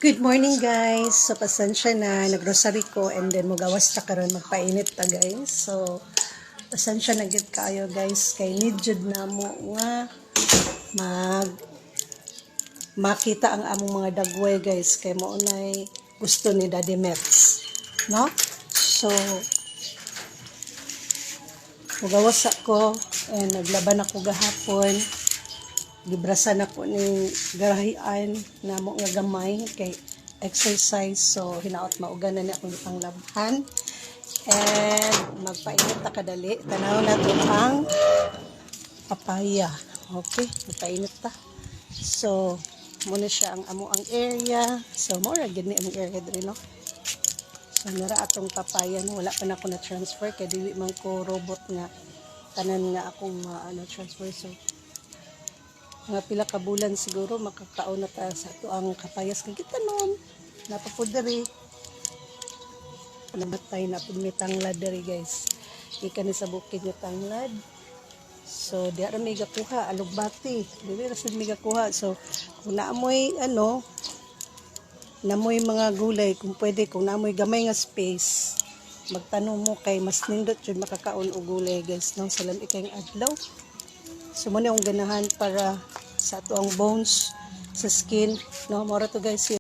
Good morning guys. So pasensya na naggrocery ko and then magawas ta karon magpainit ta guys. So pasensya na gid kaayo guys kay need jud namo nga mag makita ang among mga dagway guys kay mao nay gusto ni Daddy Mets, no? So magawas ako and naglaban ako gahapon. Gibrasan ako ning garahian na mo nga gamay kay exercise, so hinaot mauga na ni akong panglabhan and magpainit ta kadali. Tanaw na to ang papaya. Okay, magpainit ta. So muna siya ang amo ang area, so mo ra gid ni ang area diri, no? So nara atong papaya, no? Wala pa na ako na transfer kay dili man ko robot nga tanan nga akong transfer. So mga pila ka bulan siguro makakaon na ta sa ito ang kapayas kay kita noon napapod diri namatay na pud mi tanglad diri guys, ikan ni sa bukid ni tanglad. So di ara mi gakuha alugbati, dili ra sad mi gakuha. So kung naamoy namoy mga gulay, kung pwede, kung naamoy gamay nga space, magtanong mo kay mas nindot jud makakaon og gulay guys, no? Sa lamig kay adlaw. So muna yung ganahan para sa ato ang bones, sa skin, no? Mora to guys.